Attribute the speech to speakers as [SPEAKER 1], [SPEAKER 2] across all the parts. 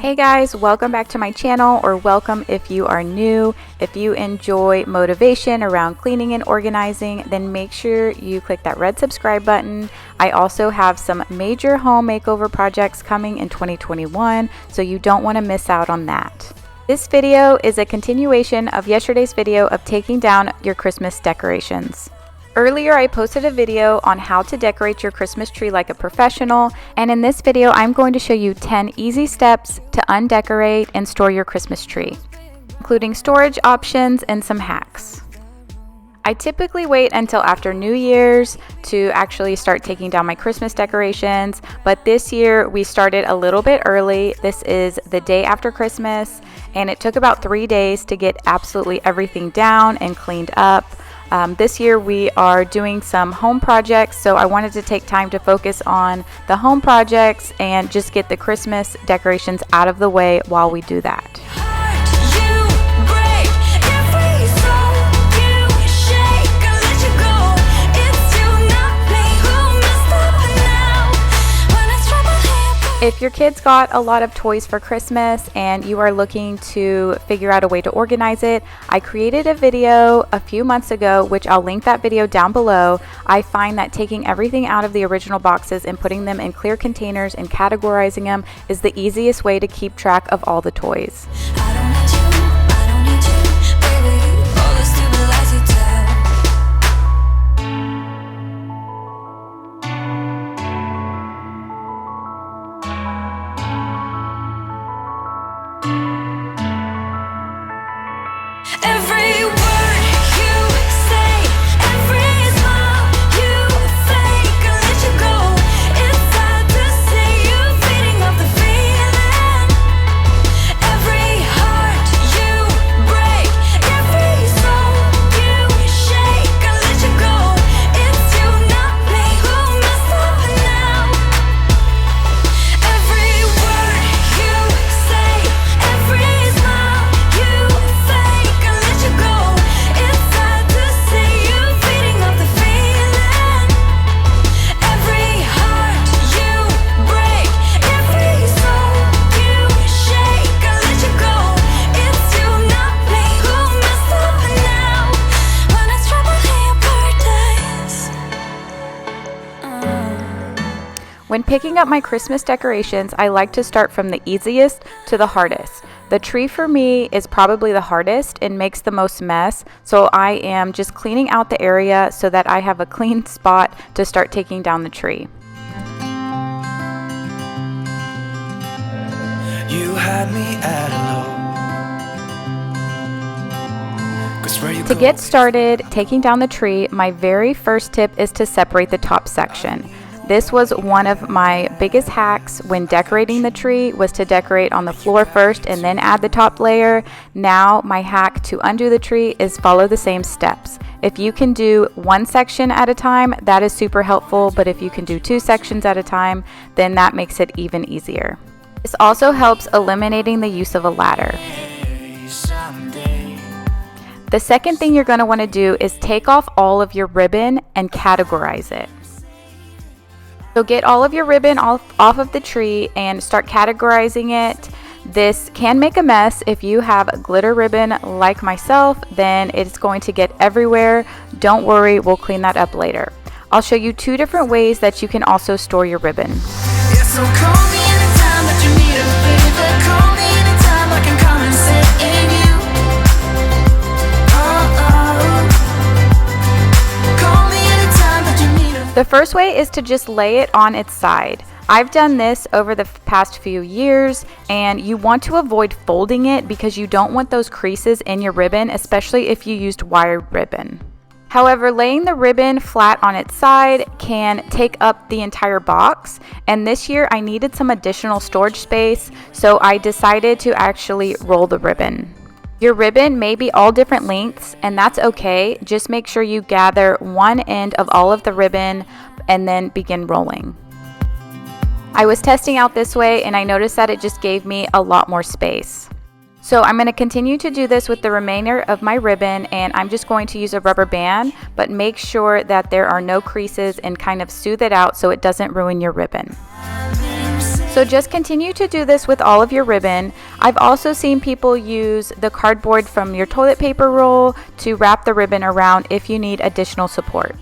[SPEAKER 1] Hey guys, welcome back to my channel, or welcome if you are new. If you enjoy motivation around cleaning and organizing, then make sure you click that red subscribe button. I also have some major home makeover projects coming in 2021, so you don't want to miss out on that. This video is a continuation of yesterday's video of taking down your Christmas decorations. Earlier, I posted a video on how to decorate your Christmas tree like a professional, and in this video, I'm going to show you 10 easy steps to undecorate and store your Christmas tree, including storage options and some hacks. I typically wait until after New Year's to actually start taking down my Christmas decorations, but this year we started a little bit early. This is the day after Christmas, and it took about 3 days to get absolutely everything down and cleaned up. This year we are doing some home projects, so I wanted to take time to focus on the home projects and just get the Christmas decorations out of the way while we do that. If your kids got a lot of toys for Christmas and you are looking to figure out a way to organize it, I created a video a few months ago, which I'll link that video down below. I find that taking everything out of the original boxes and putting them in clear containers and categorizing them is the easiest way to keep track of all the toys. When picking up my Christmas decorations, I like to start from the easiest to the hardest. The tree for me is probably the hardest and makes the most mess, so I am just cleaning out the area so that I have a clean spot to start taking down the tree. You had me at hello. To get started taking down the tree, my very first tip is to separate the top section. This was one of my biggest hacks when decorating the tree, was to decorate on the floor first and then add the top layer. Now my hack to undo the tree is follow the same steps. If you can do one section at a time, that is super helpful, but if you can do 2 sections at a time, then that makes it even easier. This also helps eliminating the use of a ladder. The second thing you're going to want to do is take off all of your ribbon and categorize it. So get all of your ribbon off of the tree and start categorizing it. This can make a mess. If you have glitter ribbon like myself, then it's going to get everywhere. Don't worry, we'll clean that up later. I'll show you 2 different ways that you can also store your ribbon. Yeah, so call me anytime that you need a favor. Call me anytime I can come and sit in you. The first way is to just lay it on its side. I've done this over the past few years, and you want to avoid folding it because you don't want those creases in your ribbon, especially if you used wired ribbon. However, laying the ribbon flat on its side can take up the entire box, and this year I needed some additional storage space, so I decided to actually roll the ribbon. Your ribbon may be all different lengths, and that's okay. Just make sure you gather one end of all of the ribbon and then begin rolling. I was testing out this way and I noticed that it just gave me a lot more space. So I'm going to continue to do this with the remainder of my ribbon, and I'm just going to use a rubber band, but make sure that there are no creases and kind of smooth it out so it doesn't ruin your ribbon. So just continue to do this with all of your ribbon. I've also seen people use the cardboard from your toilet paper roll to wrap the ribbon around if you need additional support.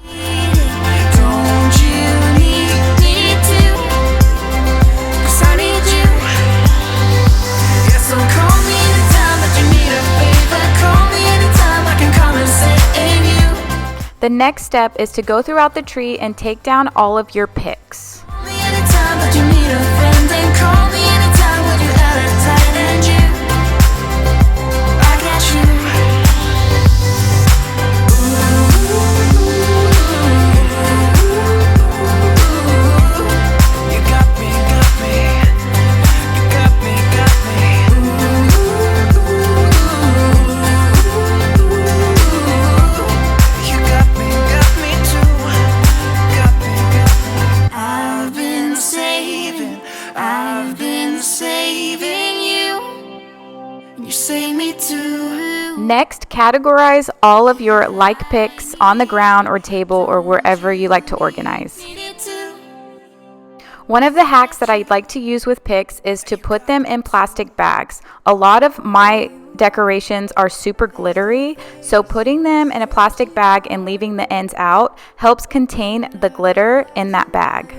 [SPEAKER 1] The next step is to go throughout the tree and take down all of your picks. Next, categorize all of your like picks on the ground or table or wherever you like to organize. One of the hacks that I like to use with picks is to put them in plastic bags. A lot of my decorations are super glittery, so putting them in a plastic bag and leaving the ends out helps contain the glitter in that bag.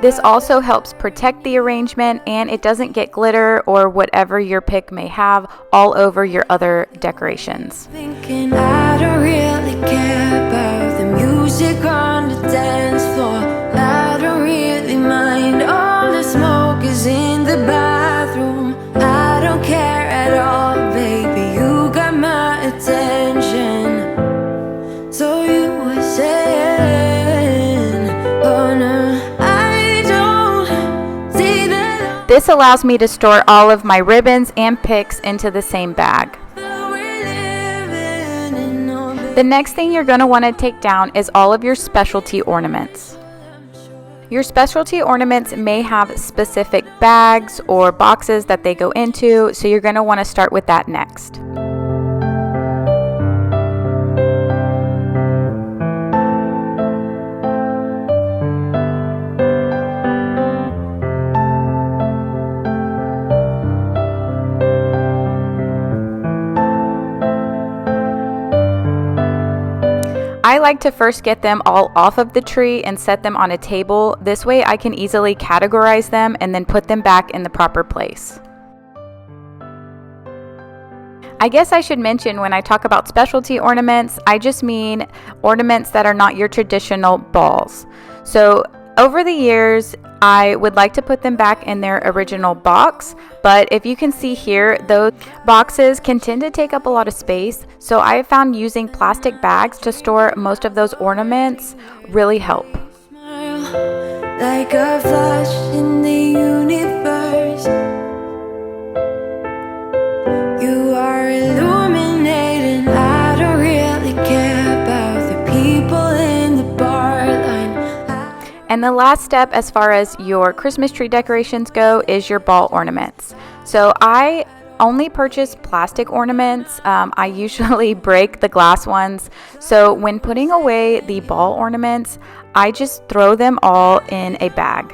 [SPEAKER 1] This also helps protect the arrangement, and it doesn't get glitter or whatever your pick may have all over your other decorations.
[SPEAKER 2] Thinking I don't really care about the music on the dance floor. I don't really mind all the smoke is in the bathroom. I don't care at all, baby, you got my attention. So you were saying, oh no,
[SPEAKER 1] this allows me to store all of my ribbons and picks into the same bag. The next thing you're going to want to take down is all of your specialty ornaments. Your specialty ornaments may have specific bags or boxes that they go into, so you're going to want to start with that next. I like to first get them all off of the tree and set them on a table. This way I can easily categorize them and then put them back in the proper place. I guess I should mention when I talk about specialty ornaments, I just mean ornaments that are not your traditional balls. So over the years, I would like to put them back in their original box, but if you can see here, those boxes can tend to take up a lot of space, so I have found using plastic bags to store most of those ornaments really help.
[SPEAKER 2] Like a flash in the universe, you are illuminating. I don't really care about the people in the bar line.
[SPEAKER 1] And the last step as far as your Christmas tree decorations go is your ball ornaments. So I only purchase plastic ornaments. I usually break the glass ones. So when putting away the ball ornaments, I just throw them all in a bag.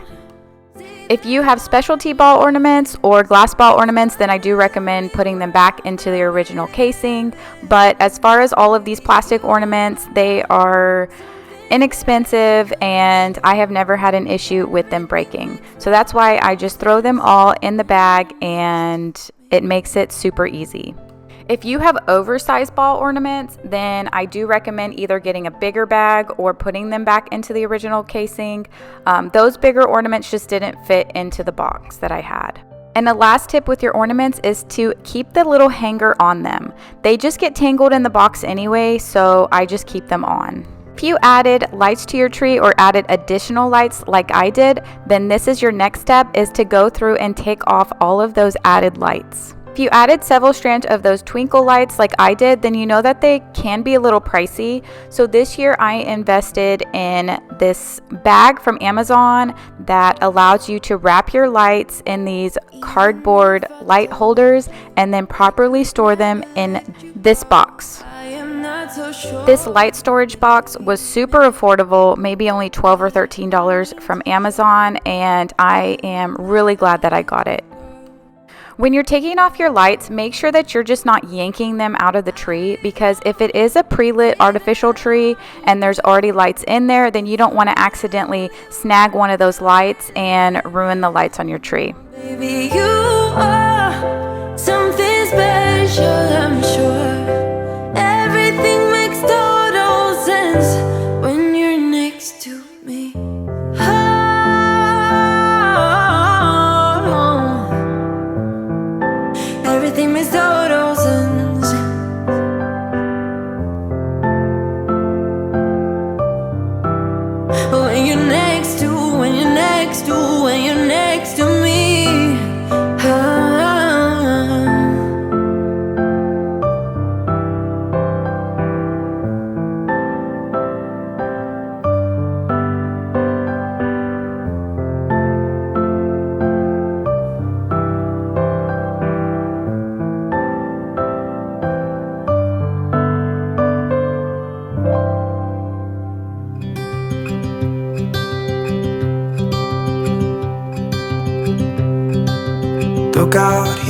[SPEAKER 1] If you have specialty ball ornaments or glass ball ornaments, then I do recommend putting them back into the original casing. But as far as all of these plastic ornaments, they are inexpensive and I have never had an issue with them breaking. So that's why I just throw them all in the bag and it makes it super easy. If you have oversized ball ornaments, then I do recommend either getting a bigger bag or putting them back into the original casing. Those bigger ornaments just didn't fit into the box that I had. And the last tip with your ornaments is to keep the little hanger on them. They just get tangled in the box anyway, so I just keep them on. If you added lights to your tree or added additional lights like I did, then this is your next step, is to go through and take off all of those added lights. If you added several strands of those twinkle lights like I did, then you know that they can be a little pricey. So this year I invested in this bag from Amazon that allows you to wrap your lights in these cardboard light holders and then properly store them in this box.
[SPEAKER 2] I am not not so sure.
[SPEAKER 1] This light storage box was super affordable, maybe only $12 or $13 from Amazon, and I am really glad that I got it. When you're taking off your lights, make sure that you're just not yanking them out of the tree, because if it is a pre-lit artificial tree and there's already lights in there, then you don't want to accidentally snag one of those lights and ruin the lights on your tree.
[SPEAKER 2] Baby, you are something special, I'm sure. Everything makes total sense when you're next to me. Everything makes total sense when you're next to, when you're next to, when you're next to me.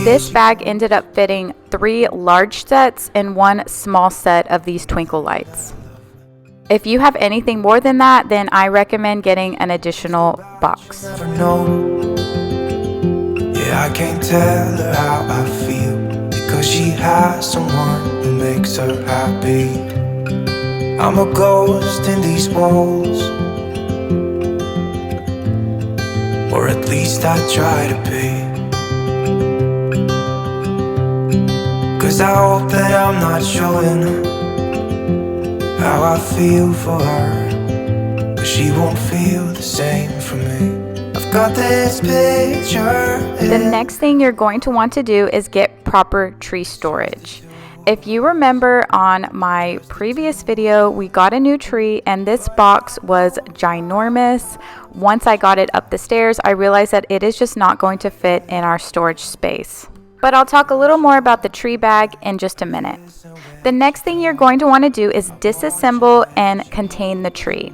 [SPEAKER 1] This bag ended up fitting 3 large sets and 1 small set of these twinkle lights. If you have anything more than that, then I recommend getting an additional box.
[SPEAKER 3] Never know. Yeah, I can't tell her how I feel, because she has someone who makes her happy. I'm a ghost in these walls, or at least I try to be. 'Cause I hope that I'm not showing how I feel for her, but she won't feel the same for me. I've got this picture.
[SPEAKER 1] The next thing you're going to want to do is get proper tree storage. If you remember on my previous video, we got a new tree and this box was ginormous. Once I got it up the stairs, I realized that it is just not going to fit in our storage space. But I'll talk a little more about the tree bag in just a minute. The next thing you're going to want to do is disassemble and contain the tree.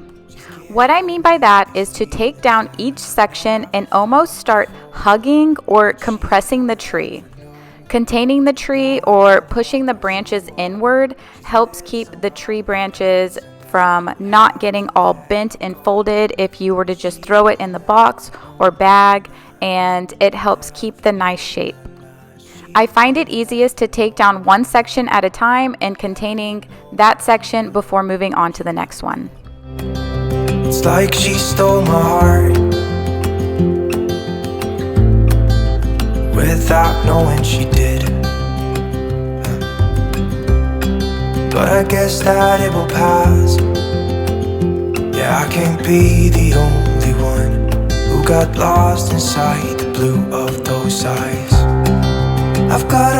[SPEAKER 1] What I mean by that is to take down each section and almost start hugging or compressing the tree. Containing the tree or pushing the branches inward helps keep the tree branches from not getting all bent and folded if you were to just throw it in the box or bag, and it helps keep the nice shape. I find it easiest to take down one section at a time and containing that section before moving on to the next one.
[SPEAKER 3] It's like she stole my heart without knowing she did. But I guess that it will pass. Yeah, I can't be the only one who got lost inside the blue of those eyes.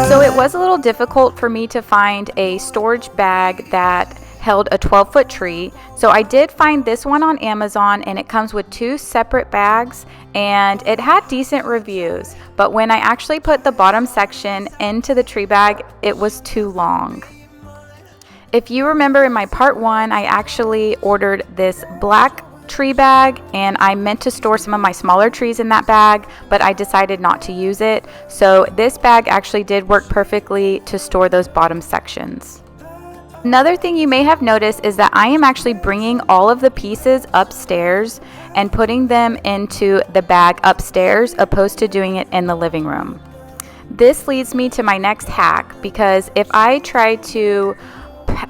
[SPEAKER 1] So it was a little difficult for me to find a storage bag that held a 12-foot tree. So I did find this one on Amazon, and it comes with 2 separate bags, and it had decent reviews. But when I actually put the bottom section into the tree bag, it was too long. If you remember in my part 1, I actually ordered this black tree bag, and I meant to store some of my smaller trees in that bag, but I decided not to use it. So this bag actually did work perfectly to store those bottom sections. Another thing you may have noticed is that I am actually bringing all of the pieces upstairs and putting them into the bag upstairs, opposed to doing it in the living room. This leads me to my next hack, because if I try to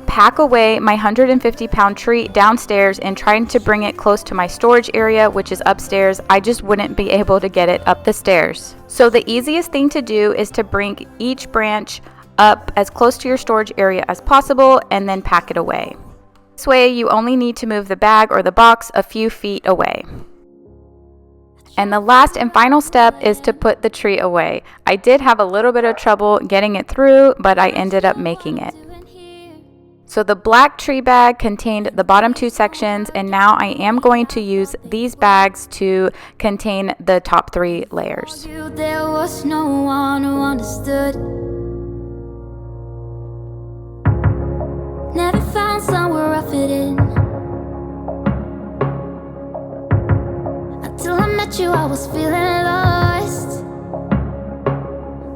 [SPEAKER 1] pack away my 150-pound tree downstairs and trying to bring it close to my storage area, which is upstairs, I just wouldn't be able to get it up the stairs. So the easiest thing to do is to bring each branch up as close to your storage area as possible and then pack it away. This way you only need to move the bag or the box a few feet away. And the last and final step is to put the tree away. I did have a little bit of trouble getting it through, but I ended up making it. So the black tree bag contained the bottom 2 sections, and now I am going to use these bags to contain the top 3 layers.
[SPEAKER 2] There was no one who understood. Never found somewhere I fit in. Until I met you, I was feeling lost.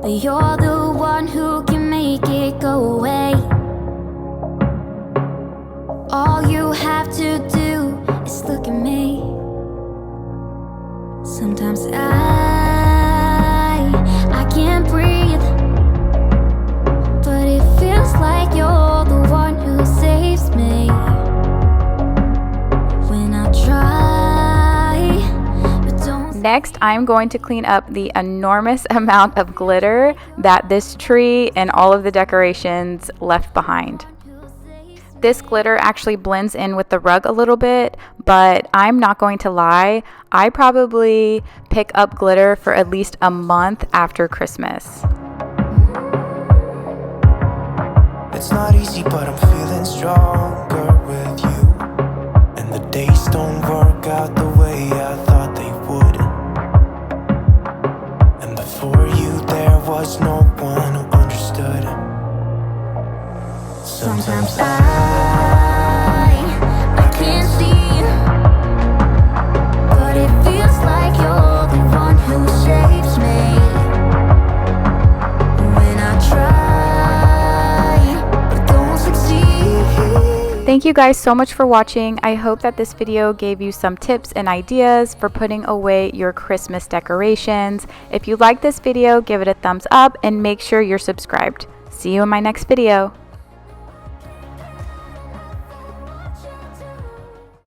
[SPEAKER 2] But you're the one who can make it go away. All you have to do is look at me. Sometimes I can't breathe, but it feels like you're the one who saves me. When I try, but don't.
[SPEAKER 1] Next, I'm going to clean up the enormous amount of glitter that this tree and all of the decorations left behind. This glitter actually blends in with the rug a little bit, but I'm not going to lie, I probably pick up glitter for at least a month after Christmas.
[SPEAKER 3] It's not easy, but I'm feeling stronger with you. And the days don't work out the way I thought they would. And before you, there was no one who understood.
[SPEAKER 2] Sometimes I can't see, but it feels like you're the one who saves me. When I try, but don't succeed.
[SPEAKER 1] Thank you guys so much for watching. I hope that this video gave you some tips and ideas for putting away your Christmas decorations. If you like this video, give it a thumbs up and make sure you're subscribed. See you in my next video.